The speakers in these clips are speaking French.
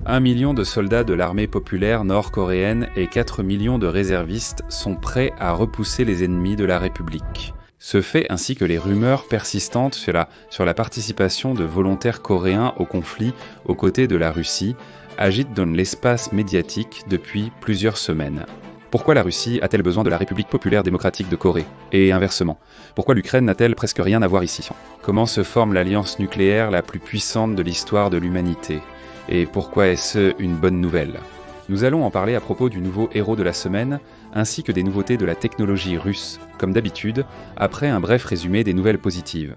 1 million de soldats de l'armée populaire nord-coréenne et 4 millions de réservistes sont prêts à repousser les ennemis de la République. Ce fait, ainsi que les rumeurs persistantes sur la participation de volontaires coréens au conflit aux côtés de la Russie, agitent dans l'espace médiatique depuis plusieurs semaines. Pourquoi la Russie a-t-elle besoin de la République populaire démocratique de Corée? Et inversement, pourquoi l'Ukraine n'a-t-elle presque rien à voir ici? Comment se forme l'alliance nucléaire la plus puissante de l'histoire de l'humanité? Et pourquoi est-ce une bonne nouvelle? Nous allons en parler à propos du nouveau héros de la semaine, ainsi que des nouveautés de la technologie russe, comme d'habitude, après un bref résumé des nouvelles positives.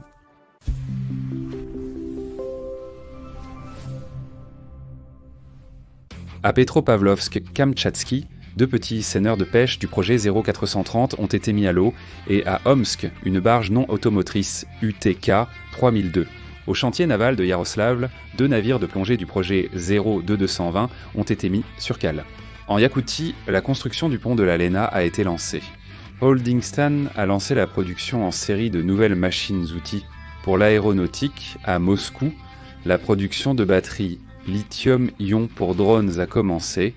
À Petropavlovsk-Kamtchatski, 2 petits seineurs de pêche du projet 0430 ont été mis à l'eau, et à Omsk, une barge non automotrice UTK 3002. Au chantier naval de Yaroslavl, 2 navires de plongée du projet 02220 ont été mis sur cale. En Yakoutie, la construction du pont de la Lena a été lancée. Holdingstan a lancé la production en série de nouvelles machines-outils. Pour l'aéronautique, à Moscou, la production de batteries lithium-ion pour drones a commencé.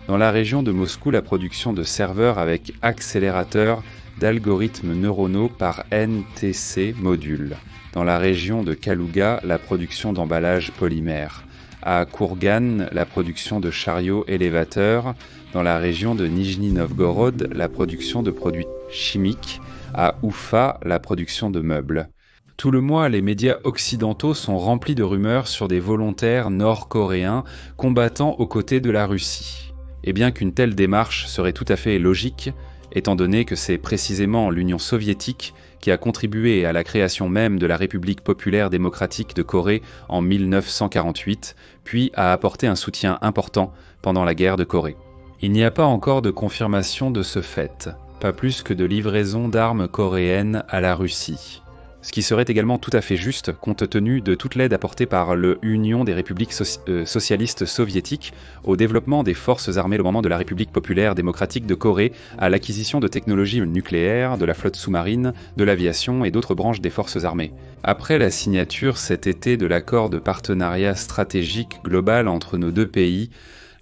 Dans la région de Moscou, la production de serveurs avec accélérateurs d'algorithmes neuronaux par NTC module. Dans la région de Kalouga, la production d'emballages polymères. À Kourgan, la production de chariots élévateurs. Dans la région de Nijni Novgorod, la production de produits chimiques. À Oufa, la production de meubles. Tout le mois, les médias occidentaux sont remplis de rumeurs sur des volontaires nord-coréens combattant aux côtés de la Russie. Et bien qu'une telle démarche serait tout à fait logique, étant donné que c'est précisément l'Union soviétique qui a contribué à la création même de la République populaire démocratique de Corée en 1948, puis a apporté un soutien important pendant la guerre de Corée. Il n'y a pas encore de confirmation de ce fait, pas plus que de livraison d'armes coréennes à la Russie. Ce qui serait également tout à fait juste compte tenu de toute l'aide apportée par l'Union des républiques socialistes soviétiques au développement des forces armées au moment de la République populaire démocratique de Corée, à l'acquisition de technologies nucléaires, de la flotte sous-marine, de l'aviation et d'autres branches des forces armées. Après la signature cet été de l'accord de partenariat stratégique global entre nos 2 pays,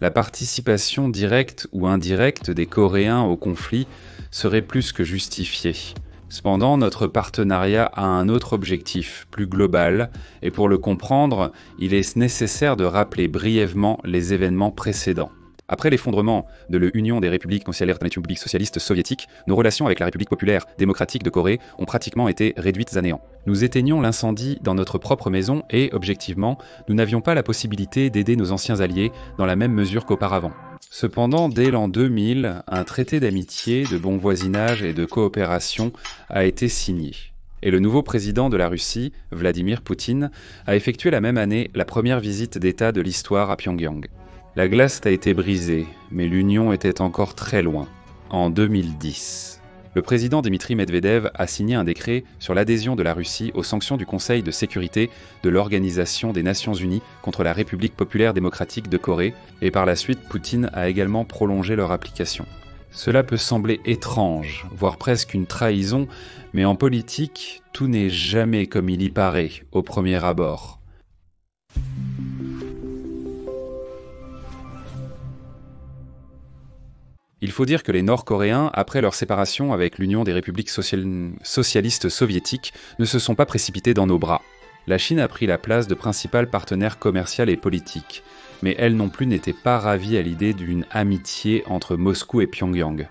la participation directe ou indirecte des Coréens au conflit serait plus que justifiée. Cependant, notre partenariat a un autre objectif, plus global, et pour le comprendre, il est nécessaire de rappeler brièvement les événements précédents. Après l'effondrement de l'Union des républiques socialistes soviétiques, nos relations avec la République populaire démocratique de Corée ont pratiquement été réduites à néant. Nous éteignions l'incendie dans notre propre maison et, objectivement, nous n'avions pas la possibilité d'aider nos anciens alliés dans la même mesure qu'auparavant. Cependant, dès l'an 2000, un traité d'amitié, de bon voisinage et de coopération a été signé. Et le nouveau président de la Russie, Vladimir Poutine, a effectué la même année la première visite d'État de l'histoire à Pyongyang. La glace a été brisée, mais l'union était encore très loin. En 2010, le président Dmitri Medvedev a signé un décret sur l'adhésion de la Russie aux sanctions du Conseil de sécurité de l'Organisation des Nations Unies contre la République populaire démocratique de Corée, et par la suite, Poutine a également prolongé leur application. Cela peut sembler étrange, voire presque une trahison, mais en politique, tout n'est jamais comme il y paraît au premier abord. Il faut dire que les Nord-Coréens, après leur séparation avec l'Union des républiques socialistes soviétiques, ne se sont pas précipités dans nos bras. La Chine a pris la place de principal partenaire commercial et politique, mais elle non plus n'était pas ravie à l'idée d'une amitié entre Moscou et Pyongyang.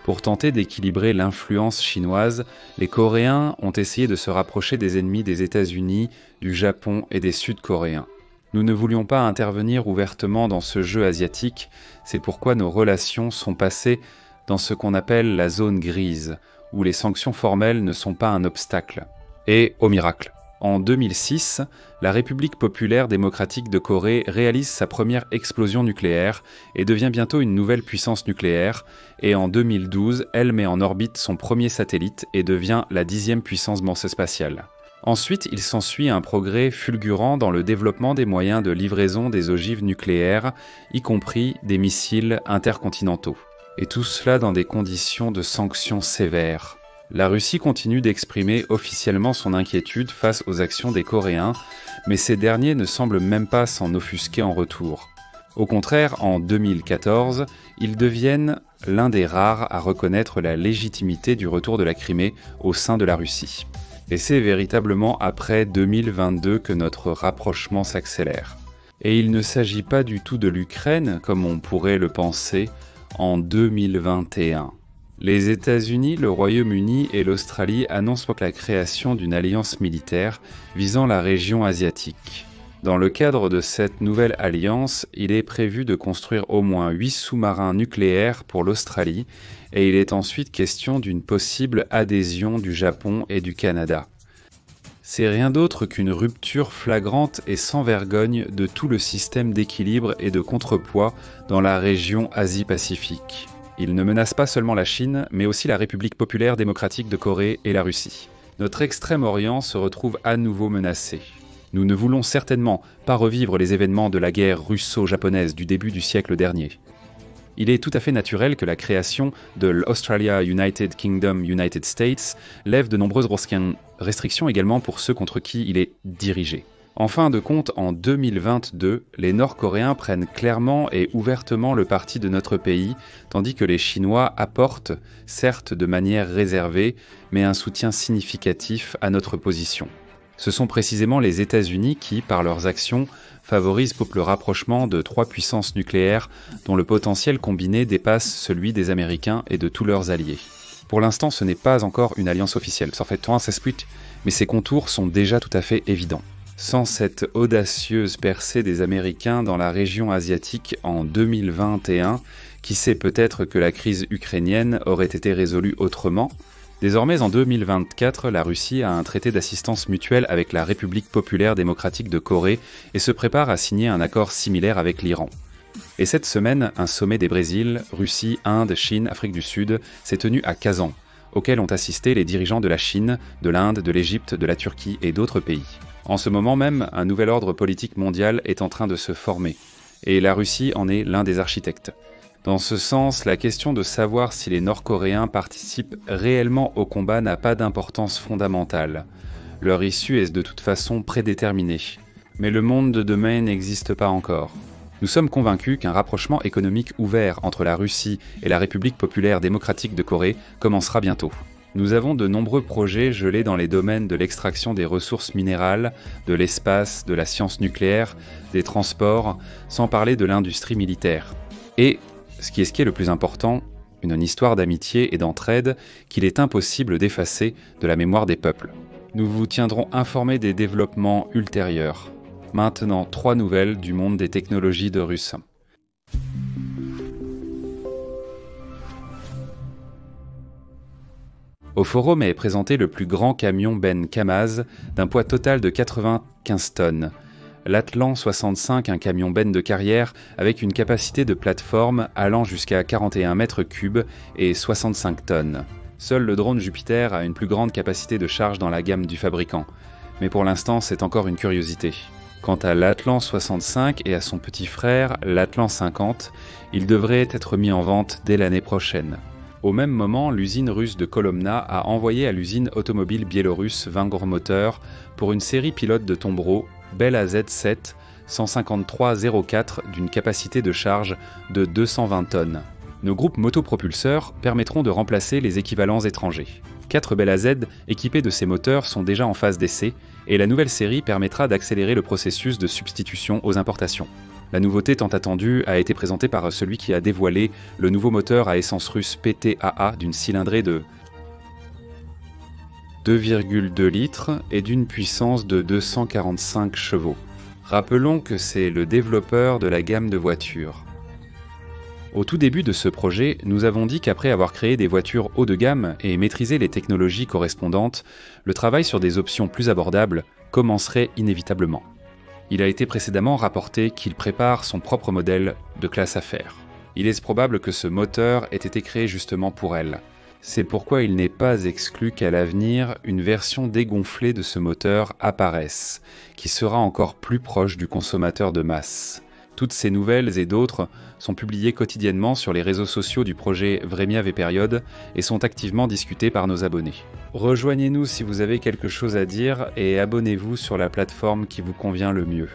Pour tenter d'équilibrer l'influence chinoise, les Coréens ont essayé de se rapprocher des ennemis des États-Unis, du Japon et des Sud-Coréens. Nous ne voulions pas intervenir ouvertement dans ce jeu asiatique, c'est pourquoi nos relations sont passées dans ce qu'on appelle la zone grise, où les sanctions formelles ne sont pas un obstacle. Et, au miracle, en 2006, la République populaire démocratique de Corée réalise sa première explosion nucléaire et devient bientôt une nouvelle puissance nucléaire, et en 2012, elle met en orbite son premier satellite et devient la 10e puissance spatiale. Ensuite, il s'ensuit un progrès fulgurant dans le développement des moyens de livraison des ogives nucléaires, y compris des missiles intercontinentaux. Et tout cela dans des conditions de sanctions sévères. La Russie continue d'exprimer officiellement son inquiétude face aux actions des Coréens, mais ces derniers ne semblent même pas s'en offusquer en retour. Au contraire, en 2014, ils deviennent l'un des rares à reconnaître la légitimité du retour de la Crimée au sein de la Russie. Et c'est véritablement après 2022 que notre rapprochement s'accélère. Et il ne s'agit pas du tout de l'Ukraine, comme on pourrait le penser, en 2021. Les États-Unis, le Royaume-Uni et l'Australie annoncent la création d'une alliance militaire visant la région asiatique. Dans le cadre de cette nouvelle alliance, il est prévu de construire au moins 8 sous-marins nucléaires pour l'Australie et il est ensuite question d'une possible adhésion du Japon et du Canada. C'est rien d'autre qu'une rupture flagrante et sans vergogne de tout le système d'équilibre et de contrepoids dans la région Asie-Pacifique. Il ne menace pas seulement la Chine, mais aussi la République populaire démocratique de Corée et la Russie. Notre Extrême-Orient se retrouve à nouveau menacé. Nous ne voulons certainement pas revivre les événements de la guerre russo-japonaise du début du siècle dernier. Il est tout à fait naturel que la création de l'Australia United Kingdom United States lève de nombreuses restrictions également pour ceux contre qui il est dirigé. En fin de compte, en 2022, les Nord-Coréens prennent clairement et ouvertement le parti de notre pays, tandis que les Chinois apportent, certes de manière réservée, mais un soutien significatif à notre position. Ce sont précisément les États-Unis qui, par leurs actions, favorisent le rapprochement de 3 puissances nucléaires dont le potentiel combiné dépasse celui des Américains et de tous leurs alliés. Pour l'instant, ce n'est pas encore une alliance officielle, ça fait un s'explique, mais ses contours sont déjà tout à fait évidents. Sans cette audacieuse percée des Américains dans la région asiatique en 2021, qui sait peut-être que la crise ukrainienne aurait été résolue autrement. Désormais, en 2024, la Russie a un traité d'assistance mutuelle avec la République populaire démocratique de Corée et se prépare à signer un accord similaire avec l'Iran. Et cette semaine, un sommet des Brésil, Russie, Inde, Chine, Afrique du Sud s'est tenu à Kazan, auquel ont assisté les dirigeants de la Chine, de l'Inde, de l'Égypte, de la Turquie et d'autres pays. En ce moment même, un nouvel ordre politique mondial est en train de se former, et la Russie en est l'un des architectes. Dans ce sens, la question de savoir si les Nord-Coréens participent réellement au combat n'a pas d'importance fondamentale. Leur issue est de toute façon prédéterminée. Mais le monde de demain n'existe pas encore. Nous sommes convaincus qu'un rapprochement économique ouvert entre la Russie et la République populaire démocratique de Corée commencera bientôt. Nous avons de nombreux projets gelés dans les domaines de l'extraction des ressources minérales, de l'espace, de la science nucléaire, des transports, sans parler de l'industrie militaire. Et ce qui est le plus important, une histoire d'amitié et d'entraide qu'il est impossible d'effacer de la mémoire des peuples. Nous vous tiendrons informés des développements ultérieurs. Maintenant, 3 nouvelles du monde des technologies de Russes. Au forum est présenté le plus grand camion Ben Kamaz d'un poids total de 95 tonnes. L'Atlan 65, un camion Ben de carrière avec une capacité de plateforme allant jusqu'à 41 mètres cubes et 65 tonnes. Seul le drone Jupiter a une plus grande capacité de charge dans la gamme du fabricant. Mais pour l'instant, c'est encore une curiosité. Quant à l'Atlan 65 et à son petit frère, l'Atlan 50, ils devraient être mis en vente dès l'année prochaine. Au même moment, l'usine russe de Kolomna a envoyé à l'usine automobile biélorusse Vangor Motor pour une série pilote de tombereaux Bell AZ7 15304 d'une capacité de charge de 220 tonnes. Nos groupes motopropulseurs permettront de remplacer les équivalents étrangers. 4 Bell AZ équipés de ces moteurs sont déjà en phase d'essai et la nouvelle série permettra d'accélérer le processus de substitution aux importations. La nouveauté tant attendue a été présentée par celui qui a dévoilé le nouveau moteur à essence russe PTAA d'une cylindrée de 2,2 litres et d'une puissance de 245 chevaux. Rappelons que c'est le développeur de la gamme de voitures. Au tout début de ce projet, nous avons dit qu'après avoir créé des voitures haut de gamme et maîtrisé les technologies correspondantes, le travail sur des options plus abordables commencerait inévitablement. Il a été précédemment rapporté qu'il prépare son propre modèle de classe affaires. Il est probable que ce moteur ait été créé justement pour elle. C'est pourquoi il n'est pas exclu qu'à l'avenir, une version dégonflée de ce moteur apparaisse, qui sera encore plus proche du consommateur de masse. Toutes ces nouvelles et d'autres sont publiées quotidiennement sur les réseaux sociaux du projet Vremyav et Période et sont activement discutées par nos abonnés. Rejoignez-nous si vous avez quelque chose à dire et abonnez-vous sur la plateforme qui vous convient le mieux.